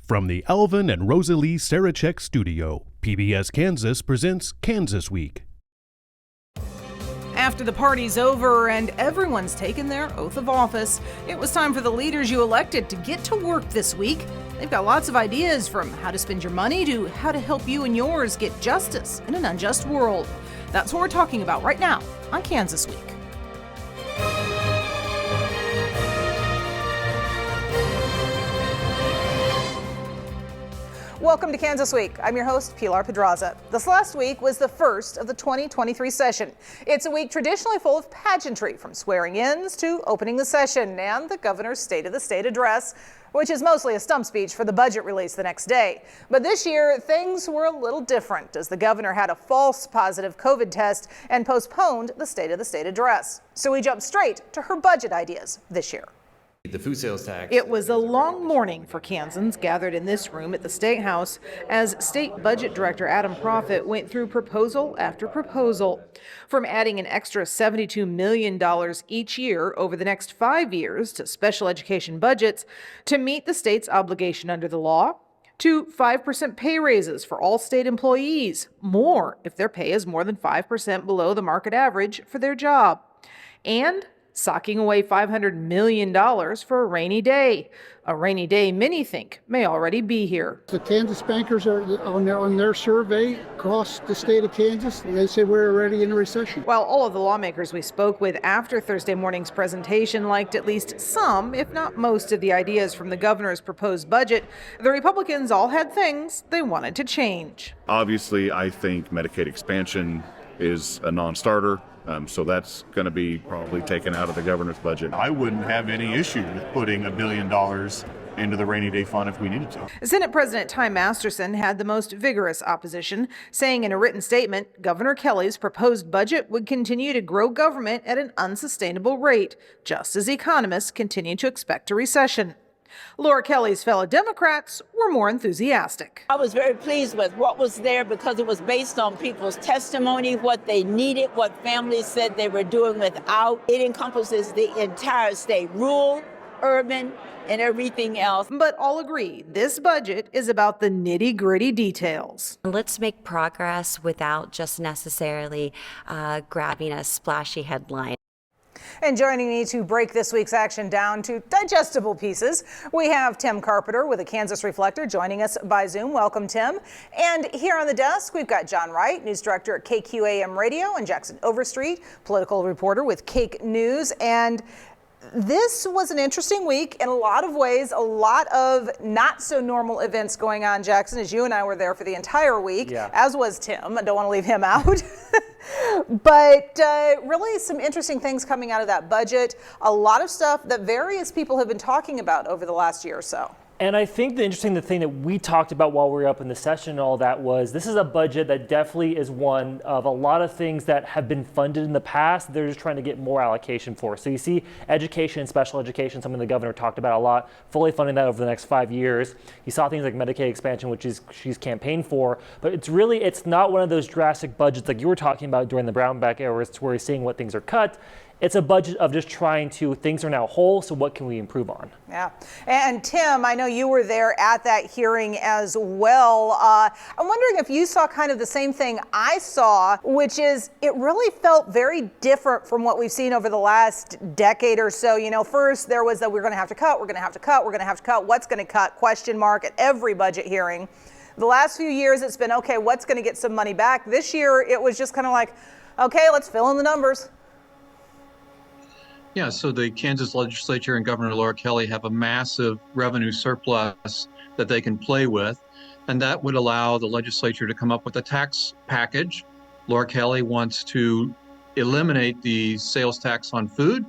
From the Alvin and Rosalie Sarachek studio, PBS Kansas presents Kansas Week. After the party's over and everyone's taken their oath of office, it was time for the leaders you elected to get to work this week. They've got lots of ideas, from how to spend your money to how to help you and yours get justice in an unjust world. That's what we're talking about right now on Kansas Week. Welcome to Kansas Week. I'm your host, Pilar Pedraza. This last week was the first of the 2023 session. It's a week traditionally full of pageantry, from swearing-ins to opening the session and the governor's State of the State address, which is mostly a stump speech for the budget release the next day. But this year, things were a little different, as the governor had a false positive COVID test and postponed the State of the State address. So we jumped straight to her budget ideas this year. The food sales tax. It was a long morning for Kansans gathered in this room at the State House as State Budget Director Adam Proffitt went through proposal after proposal. From adding an extra $72 million each year over the next 5 years to special education budgets to meet the state's obligation under the law, to 5% pay raises for all state employees, more if their pay is more than 5% below the market average for their job, and socking away $500 million for a rainy day. A rainy day many think may already be here. The Kansas bankers are on their survey across the state of Kansas. They say we're already in a recession. While all of the lawmakers we spoke with after Thursday morning's presentation liked at least some, if not most, of the ideas from the governor's proposed budget, the Republicans all had things they wanted to change. Obviously, I think Medicaid expansion is a non-starter. So that's going to be probably taken out of the governor's budget. I wouldn't have any issue with putting $1 billion into the rainy day fund if we needed to. Senate President Ty Masterson had the most vigorous opposition, saying in a written statement, Governor Kelly's proposed budget would continue to grow government at an unsustainable rate, just as economists continue to expect a recession. Laura Kelly's fellow Democrats were more enthusiastic. I was very pleased with what was there because it was based on people's testimony, what they needed, what families said they were doing without. It encompasses the entire state, rural, urban, and everything else. But all agree this budget is about the nitty-gritty details. Let's make progress without just necessarily grabbing a splashy headline. And joining me to break this week's action down to digestible pieces, we have Tim Carpenter with a Kansas Reflector joining us by Zoom. Welcome, Tim. And here on the desk, we've got John Wright, news director at KQAM Radio, and Jackson Overstreet, political reporter with Cake News. And this was an interesting week in a lot of ways, a lot of not so normal events going on, Jackson, as you and I were there for the entire week, as was Tim. I don't want to leave him out. But really some interesting things coming out of that budget, a lot of stuff that various people have been talking about over the last year or so. And I think the thing that we talked about while we were up in the session and all that was this is a budget that definitely is one of a lot of things that have been funded in the past. They're just trying to get more allocation for. So you see education and special education, something the governor talked about a lot, fully funding that over the next 5 years. You saw things like Medicaid expansion, which she's campaigned for, but it's not one of those drastic budgets like you were talking about during the Brownback era where you're seeing what things are cut. It's a budget of just trying to, things are now whole, so what can we improve on? Yeah. And Tim, I know you were there at that hearing as well. I'm wondering if you saw kind of the same thing I saw, which is it really felt very different from what we've seen over the last decade or so. You know, first there was that we're going to have to cut, we're going to have to cut, we're going to have to cut, what's going to cut, question mark at every budget hearing. The last few years it's been, okay, what's going to get some money back? This year it was just kind of like, okay, let's fill in the numbers. Yeah, so the Kansas legislature and Governor Laura Kelly have a massive revenue surplus that they can play with, and that would allow the legislature to come up with a tax package. Laura Kelly wants to eliminate the sales tax on food,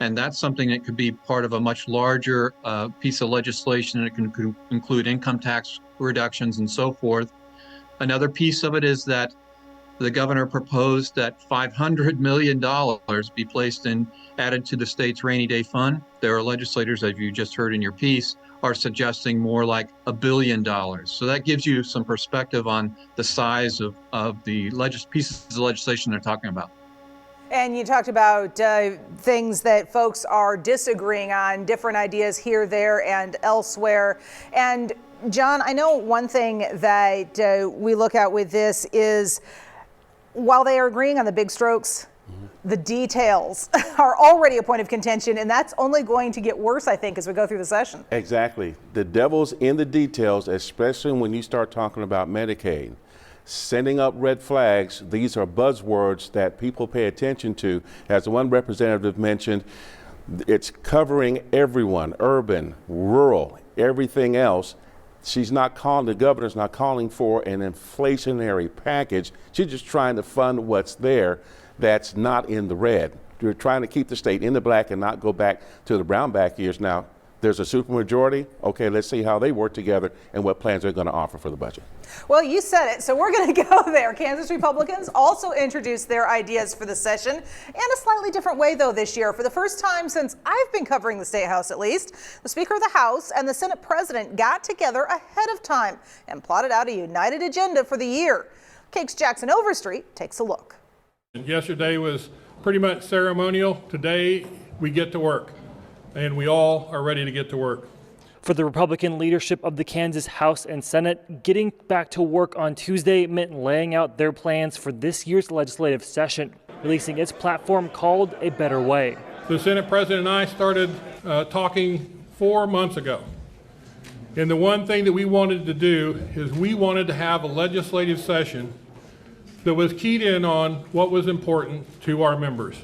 and that's something that could be part of a much larger piece of legislation. It can include income tax reductions and so forth. Another piece of it is that the governor proposed that $500 million be added to the state's rainy day fund. There are legislators, as you just heard in your piece, are suggesting more like $1 billion. So that gives you some perspective on the size of the pieces of legislation they're talking about. And you talked about things that folks are disagreeing on, different ideas here, there, and elsewhere. And John, I know one thing that we look at with this is while they are agreeing on the big strokes, the details are already a point of contention, and that's only going to get worse, I think, as we go through the session. Exactly. The devil's in the details, especially when you start talking about Medicaid. Sending up red flags, these are buzzwords that people pay attention to. As one representative mentioned, it's covering everyone, urban, rural, everything else. The governor's not calling for an inflationary package. She's just trying to fund what's there that's not in the red. We're trying to keep the state in the black and not go back to the brown back years. Now, there's a supermajority. Okay, let's see how they work together and what plans they're going to offer for the budget. Well, you said it, so we're going to go there. Kansas Republicans also introduced their ideas for the session in a slightly different way, though, this year. For the first time since I've been covering the State House, at least, the Speaker of the House and the Senate President got together ahead of time and plotted out a united agenda for the year. KAKE's Jackson Overstreet takes a look. Yesterday was pretty much ceremonial. Today, we get to work, and we all are ready to get to work. For the Republican leadership of the Kansas House and Senate, getting back to work on Tuesday meant laying out their plans for this year's legislative session, releasing its platform called A Better Way. The Senate President and I started talking 4 months ago. And the one thing that we wanted to do is we wanted to have a legislative session that was keyed in on what was important to our members.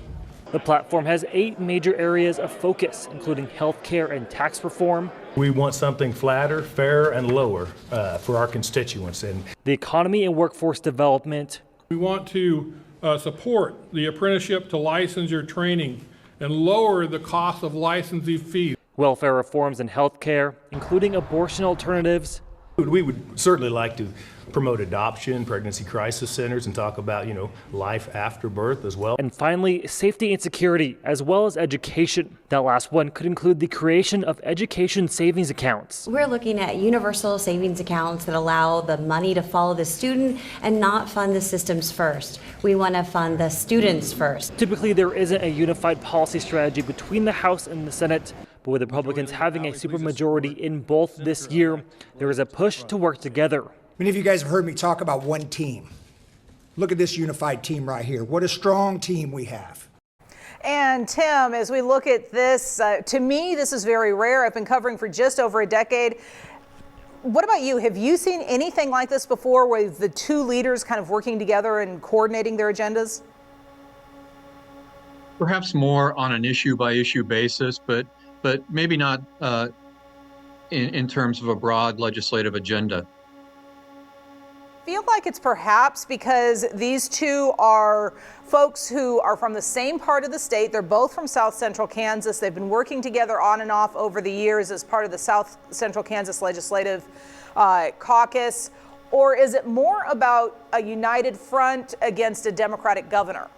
The platform has 8 major areas of focus, including health care and tax reform. We want something flatter, fairer, and lower for our constituents. And the economy and workforce development. We want to support the apprenticeship to licensure training and lower the cost of licensing fees. Welfare reforms and health care, including abortion alternatives. We would certainly like to promote adoption, pregnancy crisis centers, and talk about, life after birth as well. And finally, safety and security, as well as education. That last one could include the creation of education savings accounts. We're looking at universal savings accounts that allow the money to follow the student and not fund the systems first. We want to fund the students first. Typically, there isn't a unified policy strategy between the House and the Senate. But with Republicans having a supermajority in both this year, there is a push to work together. Many of you guys have heard me talk about one team. Look at this unified team right here. What a strong team we have. And Tim, as we look at this, to me, this is very rare. I've been covering for just over a decade. What about you? Have you seen anything like this before, with the two leaders kind of working together and coordinating their agendas? Perhaps more on an issue-by-issue basis, but maybe not in terms of a broad legislative agenda. Feel like it's perhaps because these two are folks who are from the same part of the state. They're both from South Central Kansas. They've been working together on and off over the years as part of the South Central Kansas Legislative Caucus. Or is it more about a united front against a Democratic governor?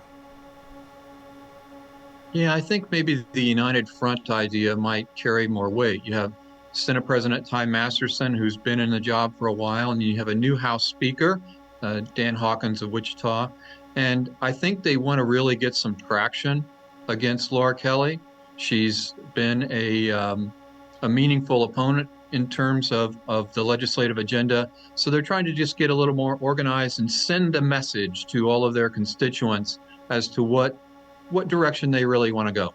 Yeah, I think maybe the united front idea might carry more weight. You have Senate President Ty Masterson, who's been in the job for a while, and you have a new House Speaker, Dan Hawkins of Wichita. And I think they want to really get some traction against Laura Kelly. She's been a meaningful opponent in terms of the legislative agenda. So they're trying to just get a little more organized and send a message to all of their constituents as to what direction they really want to go.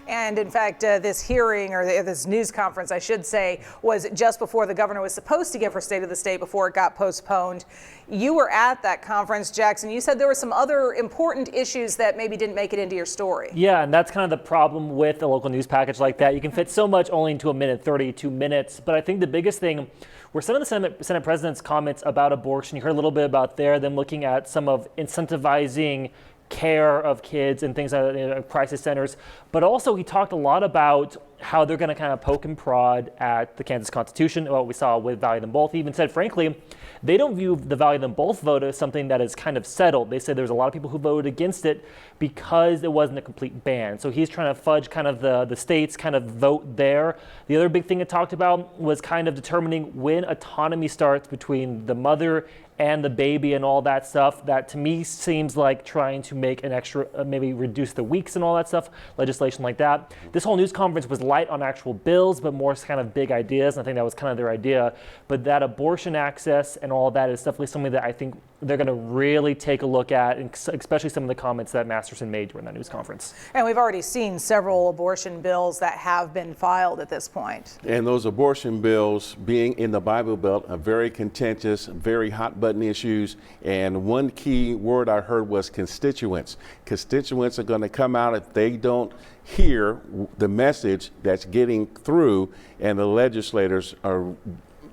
And in fact, this hearing, or this news conference, I should say, was just before the governor was supposed to give her State of the State before it got postponed. You were at that conference, Jackson. You said there were some other important issues that maybe didn't make it into your story. Yeah, and that's kind of the problem with a local news package like that. You can fit so much only into a minute, 32 minutes. But I think the biggest thing were some of the Senate President's comments about abortion. You heard a little bit about them looking at some of incentivizing care of kids and things like crisis centers, but also he talked a lot about how they're going to kind of poke and prod at the Kansas Constitution, what we saw with value them both. He even said, frankly, they don't view the value them both vote as something that is kind of settled. They said there's a lot of people who voted against it because it wasn't a complete ban. So he's trying to fudge kind of the states kind of vote there. The other big thing it talked about was kind of determining when autonomy starts between the mother and the baby and all that stuff. That to me seems like trying to make an extra, maybe reduce the weeks and all that stuff, legislation like that. This whole news conference was light on actual bills, but more kind of big ideas. And I think that was kind of their idea. But that abortion access and all that is definitely something that I think they're going to really take a look at, and especially some of the comments that Masterson made during that news conference. And we've already seen several abortion bills that have been filed at this point. And those abortion bills, being in the Bible Belt, are very contentious, very hot button issues. And one key word I heard was constituents. Constituents are going to come out if they don't hear the message that's getting through, and the legislators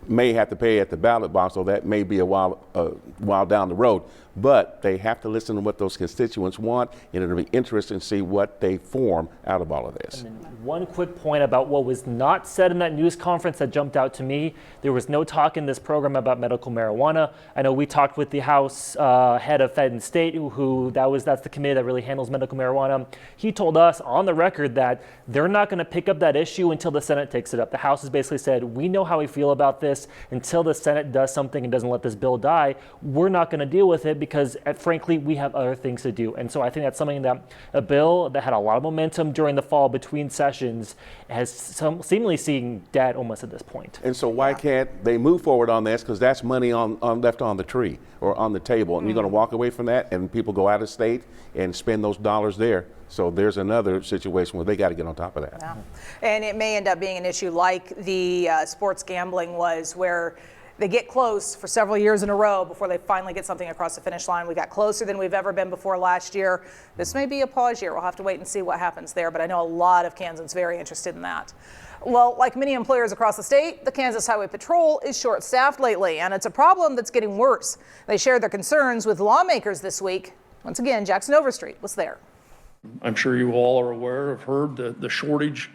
may have to pay at the ballot box, so that may be a while down the road. But they have to listen to what those constituents want, and it'll be interesting to see what they form out of all of this. And then one quick point about what was not said in that news conference that jumped out to me. There was no talk in this program about medical marijuana. I know we talked with the House head of Fed and State, that's the committee that really handles medical marijuana. He told us on the record that they're not going to pick up that issue until the Senate takes it up. The House has basically said, we know how we feel about this. Until the Senate does something and doesn't let this bill die, we're not going to deal with it because, frankly, we have other things to do. And so I think that's something that a bill that had a lot of momentum during the fall between sessions has seemingly seen dead almost at this point. And so why can't they move forward on this? Because that's money left on the tree or on the table. And you're going to walk away from that, and people go out of state and spend those dollars there. So there's another situation where they got to get on top of that. Yeah. And it may end up being an issue like the sports gambling was, where they get close for several years in a row before they finally get something across the finish line. We got closer than we've ever been before last year. This may be a pause year. We'll have to wait and see what happens there, but I know a lot of Kansans very interested in that. Well, like many employers across the state, the Kansas Highway Patrol is short-staffed lately, and it's a problem that's getting worse. They shared their concerns with lawmakers this week. Once again, Jackson Overstreet was there. I'm sure you all are aware, have heard the shortage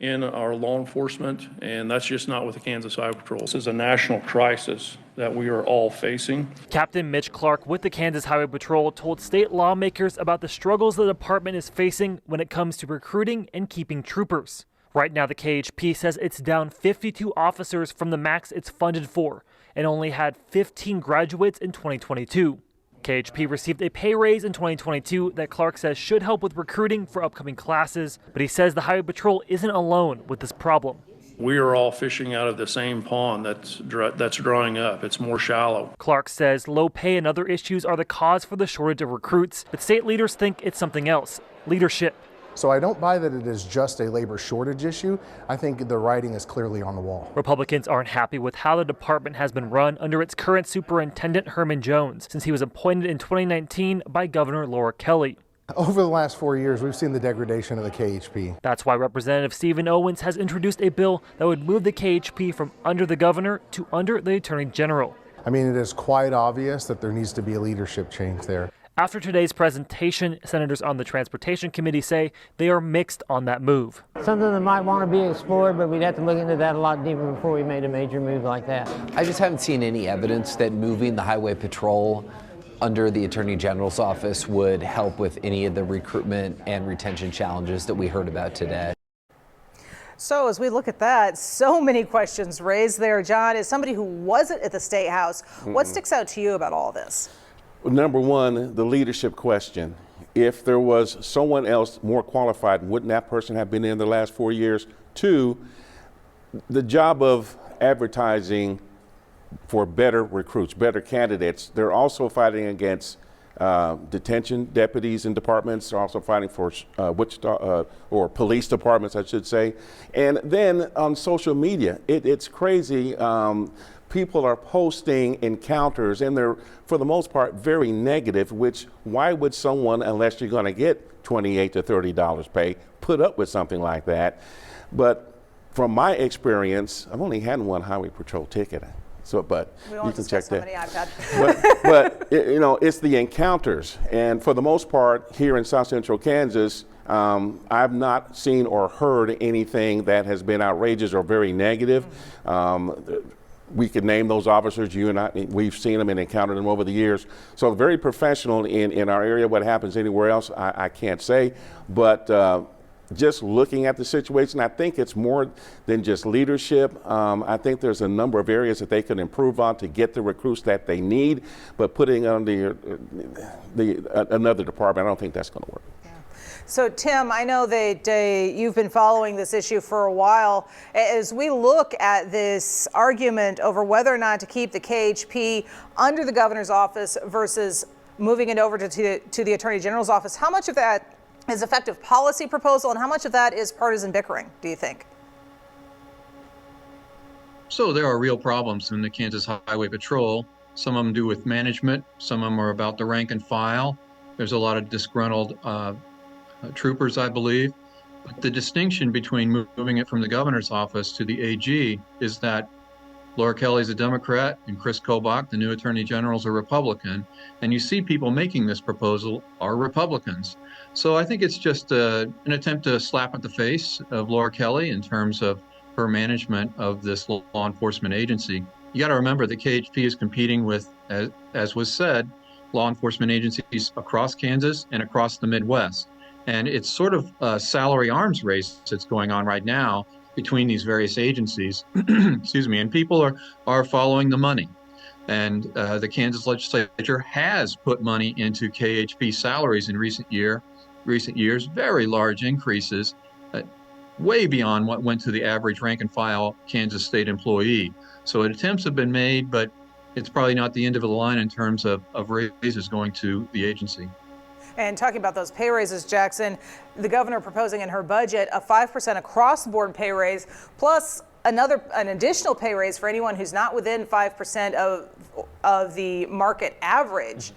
in our law enforcement, and that's just not with the Kansas Highway Patrol. This is a national crisis that we are all facing. Captain Mitch Clark with the Kansas Highway Patrol told state lawmakers about the struggles the department is facing when it comes to recruiting and keeping troopers. Right now, the KHP says it's down 52 officers from the max it's funded for and only had 15 graduates in 2022. KHP received a pay raise in 2022 that Clark says should help with recruiting for upcoming classes, but he says the Highway Patrol isn't alone with this problem. We are all fishing out of the same pond that's drying up. It's more shallow. Clark says low pay and other issues are the cause for the shortage of recruits, but state leaders think it's something else: leadership. So I don't buy that it is just a labor shortage issue. I think the writing is clearly on the wall. Republicans aren't happy with how the department has been run under its current superintendent, Herman Jones, since he was appointed in 2019 by Governor Laura Kelly. Over the last 4 years, we've seen the degradation of the KHP. That's why Representative Stephen Owens has introduced a bill that would move the KHP from under the governor to under the Attorney General. I mean, it is quite obvious that there needs to be a leadership change there. After today's presentation, senators on the Transportation Committee say they are mixed on that move. Something that might want to be explored, but we'd have to look into that a lot deeper before we made a major move like that. I just haven't seen any evidence that moving the Highway Patrol under the Attorney General's office would help with any of the recruitment and retention challenges that we heard about today. So as we look at that, so many questions raised there. John, as somebody who wasn't at the State House, what sticks out to you about all this? Number one, the leadership question. If there was someone else more qualified, wouldn't that person have been in the last 4 years? Two, the job of advertising for better recruits, better candidates. They're also fighting against detention deputies in departments. They're also fighting for or police departments, I should say. And then on social media, it's crazy. People are posting encounters, and they're, for the most part, very negative, which why would someone, unless you're going to get $28 to $30 pay, put up with something like that? But from my experience, I've only had one Highway Patrol ticket. So, but you can check that. But you know, it's the encounters, and for the most part, here in South Central Kansas, I've not seen or heard anything that has been outrageous or very negative. We could name those officers, you and I, we've seen them and encountered them over the years. So very professional in our area. What happens anywhere else, I can't say. But just looking at the situation, I think it's more than just leadership. I think there's a number of areas that they can improve on to get the recruits that they need. But putting on another department, I don't think that's going to work. So, Tim, I know that you've been following this issue for a while. As we look at this argument over whether or not to keep the KHP under the governor's office versus moving it over to the Attorney General's office, how much of that is effective policy proposal and how much of that is partisan bickering, do you think? So there are real problems in the Kansas Highway Patrol. Some of them do with management. Some of them are about the rank and file. There's a lot of disgruntled troopers, I believe. But the distinction between moving it from the governor's office to the AG is that Laura Kelly's a Democrat and Chris Kobach, the new Attorney General, is a Republican. And you see people making this proposal are Republicans. So I think it's just an attempt to slap at the face of Laura Kelly in terms of her management of this law enforcement agency. You got to remember the KHP is competing with, as was said, law enforcement agencies across Kansas and across the Midwest. And it's sort of a salary arms race that's going on right now between these various agencies. Excuse me. And people are following the money. And the Kansas legislature has put money into KHP salaries in recent years, very large increases, way beyond what went to the average rank and file Kansas state employee. So attempts have been made, but it's probably not the end of the line in terms of raises going to the agency. And talking about those pay raises, Jackson, the governor proposing in her budget a 5% across-the-board pay raise, plus an additional pay raise for anyone who's not within 5% of the market average.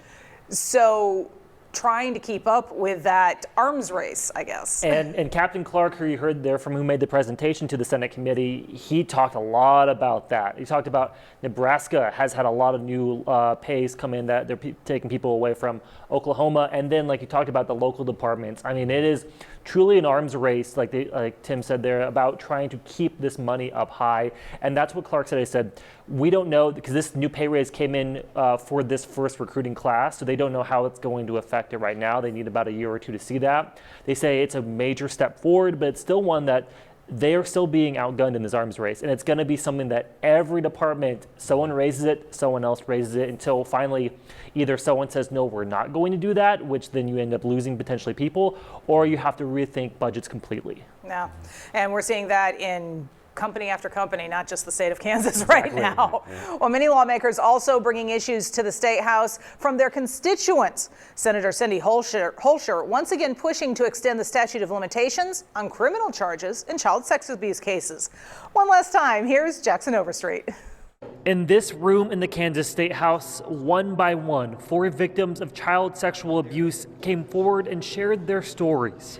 So trying to keep up with that arms race, I guess. And Captain Clark, who you heard there from who made the presentation to the Senate committee, he talked a lot about that. He talked about Nebraska has had a lot of new pays come in that they're taking people away from Oklahoma. And then, like you talked about, the local departments. I mean, it is truly an arms race, like Tim said there, about trying to keep this money up high. And that's what Clark said. He said, we don't know, because this new pay raise came in for this first recruiting class, so they don't know how it's going to affect it right now. They need about a year or two to see that. They say it's a major step forward, but it's still one that they are still being outgunned in this arms race. And it's going to be something that every department, someone raises it, someone else raises it, until finally either someone says, no, we're not going to do that, which then you end up losing potentially people, or you have to rethink budgets completely. Yeah, and we're seeing that in company after company, not just the state of Kansas right now. Yeah. Well, many lawmakers also bringing issues to the State House from their constituents. Senator Cindy Holscher once again pushing to extend the statute of limitations on criminal charges in child sex abuse cases. One last time, here's Jackson Overstreet. In this room in the Kansas State House, one by one, 4 victims of child sexual abuse came forward and shared their stories.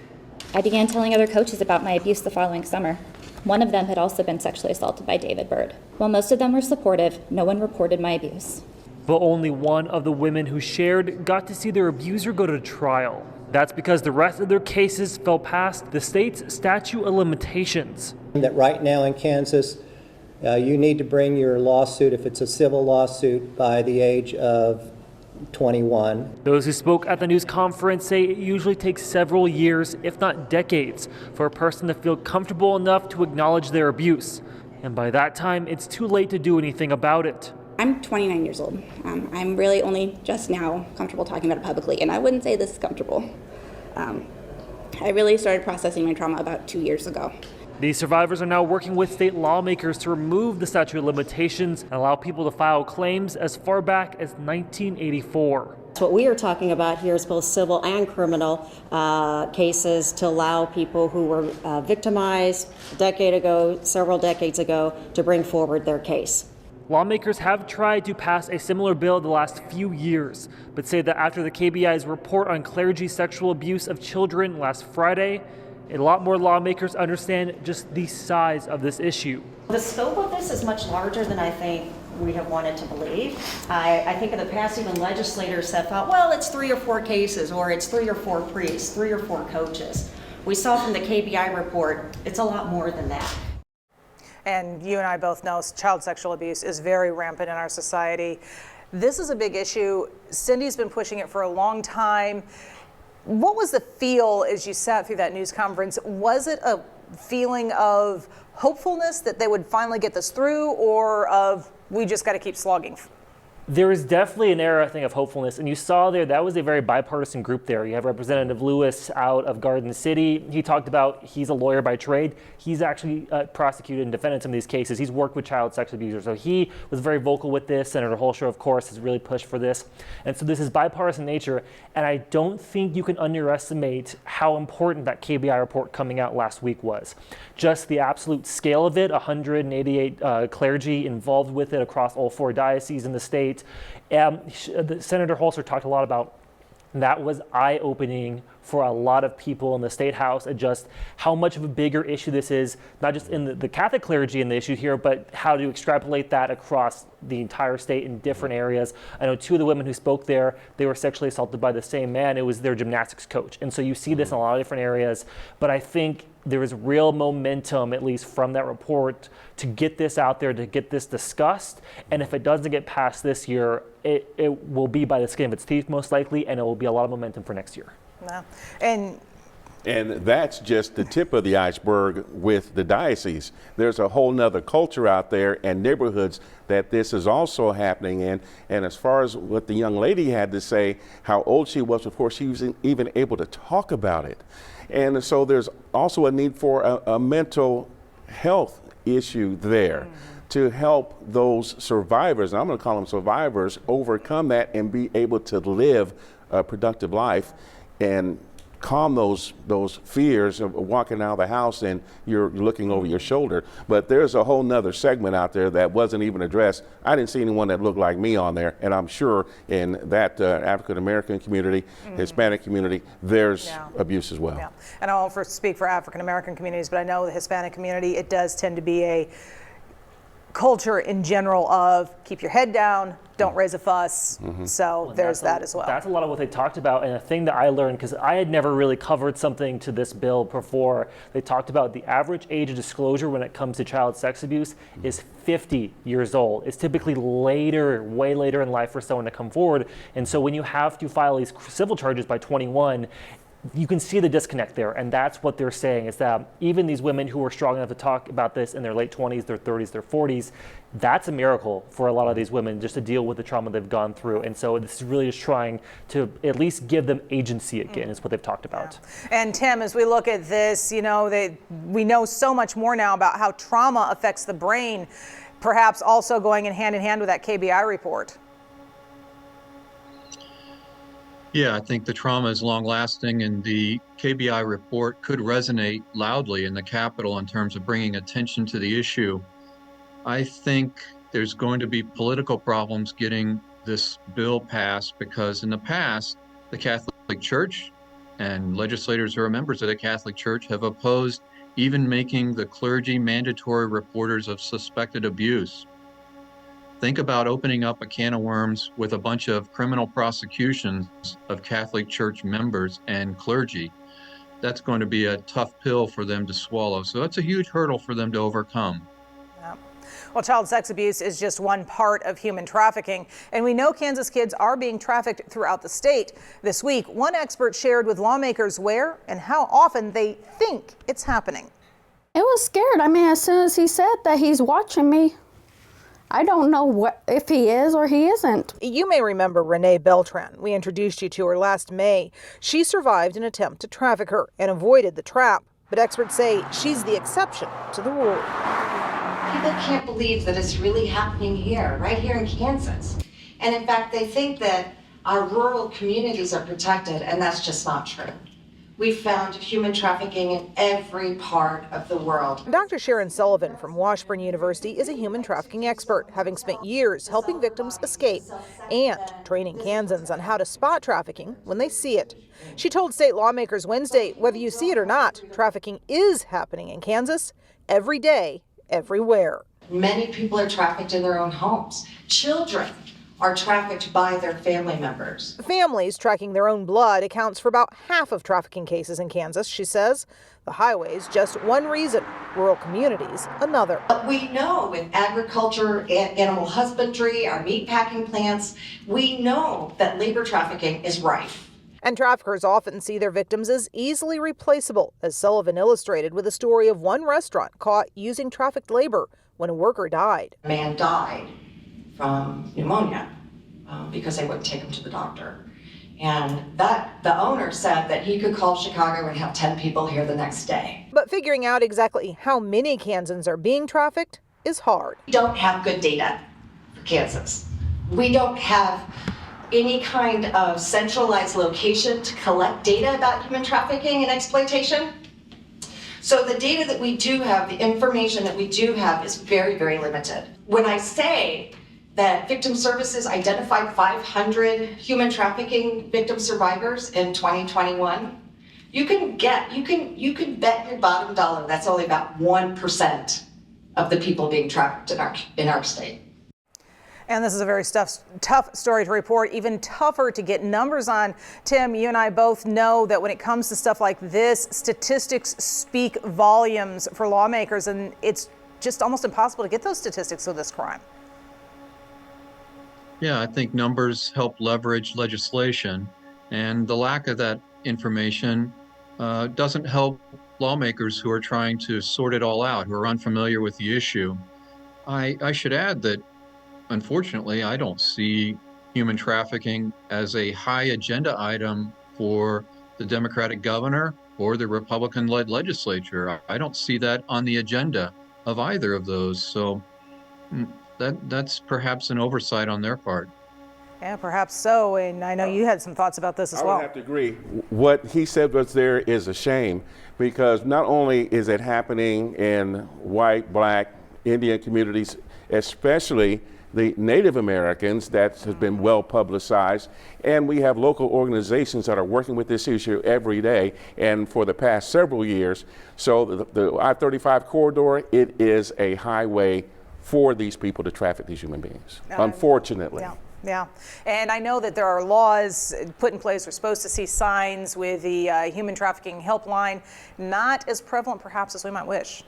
I began telling other coaches about my abuse the following summer. One of them had also been sexually assaulted by David Byrd. While most of them were supportive, no one reported my abuse. But only one of the women who shared got to see their abuser go to trial. That's because the rest of their cases fell past the state's statute of limitations. That right now in Kansas, you need to bring your lawsuit, if it's a civil lawsuit, by the age of 21. Those who spoke at the news conference say it usually takes several years, if not decades, for a person to feel comfortable enough to acknowledge their abuse. And by that time, it's too late to do anything about it. I'm 29 years old. I'm really only just now comfortable talking about it publicly, and I wouldn't say this is comfortable. I really started processing my trauma about 2 years ago. These survivors are now working with state lawmakers to remove the statute of limitations and allow people to file claims as far back as 1984. What we are talking about here is both civil and criminal cases to allow people who were victimized a decade ago, several decades ago, to bring forward their case. Lawmakers have tried to pass a similar bill the last few years, but say that after the KBI's report on clergy sexual abuse of children last Friday, a lot more lawmakers understand just the size of this issue. The scope of this is much larger than I think we have wanted to believe. I think in the past even legislators have thought, well, it's 3 or 4 cases, or it's 3 or 4 priests, 3 or 4 coaches. We saw from the KBI report, it's a lot more than that. And you and I both know child sexual abuse is very rampant in our society. This is a big issue. Cindy's been pushing it for a long time. What was the feel as you sat through that news conference? Was it a feeling of hopefulness that they would finally get this through, or of we just got to keep slogging? There is definitely an era, I think, of hopefulness. And you saw there, that was a very bipartisan group there. You have Representative Lewis out of Garden City. He talked about he's a lawyer by trade. He's actually prosecuted and defended some of these cases. He's worked with child sex abusers. So he was very vocal with this. Senator Holscher, of course, has really pushed for this. And so this is bipartisan nature. And I don't think you can underestimate how important that KBI report coming out last week was. Just the absolute scale of it, 188 clergy involved with it across all 4 dioceses in the state. Senator Holscher talked a lot about that was eye-opening for a lot of people in the State House, and just how much of a bigger issue this is, not just in the Catholic clergy in the issue here, but how to extrapolate that across the entire state in different areas. I know 2 of the women who spoke there, they were sexually assaulted by the same man. It was their gymnastics coach. And so you see this in a lot of different areas. But I think there is real momentum, at least from that report, to get this out there, to get this discussed. And if it doesn't get passed this year, it will be by the skin of its teeth most likely, and it will be a lot of momentum for next year. Yeah. And that's just the tip of the iceberg with the diocese. There's a whole nother culture out there and neighborhoods that this is also happening in. And as far as what the young lady had to say, how old she was before she was even able to talk about it. And so there's also a need for a mental health issue there to help those survivors, and I'm going to call them survivors, overcome that and be able to live a productive life and calm those fears of walking out of the house and you're looking over your shoulder. But there's a whole nother segment out there that wasn't even addressed. I didn't see anyone that looked like me on there, and I'm sure in that African American community, Hispanic community, there's abuse as well. Yeah. And I'll speak for African American communities, but I know the Hispanic community, it does tend to be a culture in general of keep your head down, don't raise a fuss. So there's that as well. That's a lot of what they talked about. And a thing that I learned, because I had never really covered something to this bill before, they talked about the average age of disclosure when it comes to child sex abuse is 50 years old. It's typically later, way later in life for someone to come forward. And so when you have to file these civil charges by 21, you can see the disconnect there, and that's what they're saying, is that even these women who are strong enough to talk about this in their late 20s, their 30s, their 40s, that's a miracle for a lot of these women just to deal with the trauma they've gone through. And so this is really just trying to at least give them agency again, is what they've talked about. Yeah. And Tim, as we look at this, you know, we know so much more now about how trauma affects the brain, perhaps also going in hand with that KBI report. Yeah, I think the trauma is long lasting, and the KBI report could resonate loudly in the Capitol in terms of bringing attention to the issue. I think there's going to be political problems getting this bill passed, because in the past, the Catholic Church and legislators who are members of the Catholic Church have opposed even making the clergy mandatory reporters of suspected abuse. Think about opening up a can of worms with a bunch of criminal prosecutions of Catholic Church members and clergy. That's going to be a tough pill for them to swallow. So it's a huge hurdle for them to overcome. Yeah. Well, child sex abuse is just one part of human trafficking, and we know Kansas kids are being trafficked throughout the state. This week, one expert shared with lawmakers where and how often they think it's happening. It was scared. I mean, as soon as he said that he's watching me, I don't know if he is or he isn't. You may remember Renee Beltran. We introduced you to her last May. She survived an attempt to traffic her and avoided the trap, but experts say she's the exception to the rule. People can't believe that it's really happening here, right here in Kansas. And in fact, they think that our rural communities are protected, and that's just not true. We've found human trafficking in every part of the world. Dr. Sharon Sullivan from Washburn University is a human trafficking expert, having spent years helping victims escape and training Kansans on how to spot trafficking when they see it. She told state lawmakers Wednesday, whether you see it or not, trafficking is happening in Kansas every day, everywhere. Many people are trafficked in their own homes. Children are trafficked by their family members. Families tracking their own blood accounts for about half of trafficking cases in Kansas, she says. The highway's just one reason, rural communities another. But we know with agriculture, animal husbandry, our meat packing plants, we know that labor trafficking is rife. And traffickers often see their victims as easily replaceable, as Sullivan illustrated with a story of one restaurant caught using trafficked labor when a worker died. A man died from pneumonia. because they wouldn't take them to the doctor. And the owner said that he could call Chicago and have 10 people here the next day. But figuring out exactly how many Kansans are being trafficked is hard. We don't have good data for Kansas. We don't have any kind of centralized location to collect data about human trafficking and exploitation. So the data that we do have, the information that we do have is very, very limited. When I say that Victim Services identified 500 human trafficking victim survivors in 2021, you can bet your bottom dollar that's only about 1% of the people being trafficked in our state. And this is a very tough story to report, even tougher to get numbers on. Tim, you and I both know that when it comes to stuff like this, statistics speak volumes for lawmakers, and it's just almost impossible to get those statistics of this crime. Yeah, I think numbers help leverage legislation, and the lack of that information doesn't help lawmakers who are trying to sort it all out, who are unfamiliar with the issue. I should add that, unfortunately, I don't see human trafficking as a high agenda item for the Democratic governor or the Republican-led legislature. I don't see that on the agenda of either of those. So that's perhaps an oversight on their part. Yeah, perhaps so. And I know you had some thoughts about this as well. I would have to agree. What he said was there is a shame, because not only is it happening in white, black, Indian communities, especially the Native Americans, that has been well publicized, and we have local organizations that are working with this issue every day and for the past several years. So the I-35 corridor, it is a highway for these people to traffic these human beings, unfortunately. Yeah, and I know that there are laws put in place. We're supposed to see signs with the human trafficking helpline, not as prevalent perhaps as we might wish.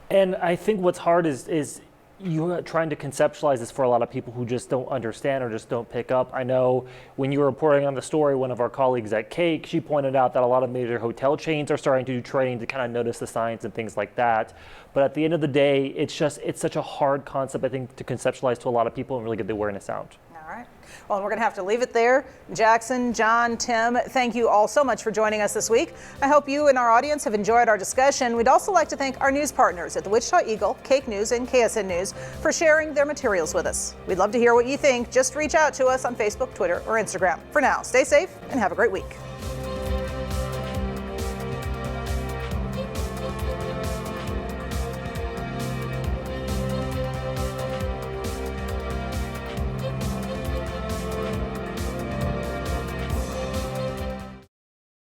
And I think what's hard is you trying to conceptualize this for a lot of people who just don't understand or just don't pick up. I know when you were reporting on the story, one of our colleagues at Cake, she pointed out that a lot of major hotel chains are starting to do training to kind of notice the signs and things like that. But at the end of the day, it's such a hard concept, I think, to conceptualize to a lot of people and really get the awareness out. All right. Well, we're going to have to leave it there. Jackson, John, Tim, thank you all so much for joining us this week. I hope you and our audience have enjoyed our discussion. We'd also like to thank our news partners at the Wichita Eagle, Cake News, and KSN News for sharing their materials with us. We'd love to hear what you think. Just reach out to us on Facebook, Twitter, or Instagram. For now, stay safe and have a great week.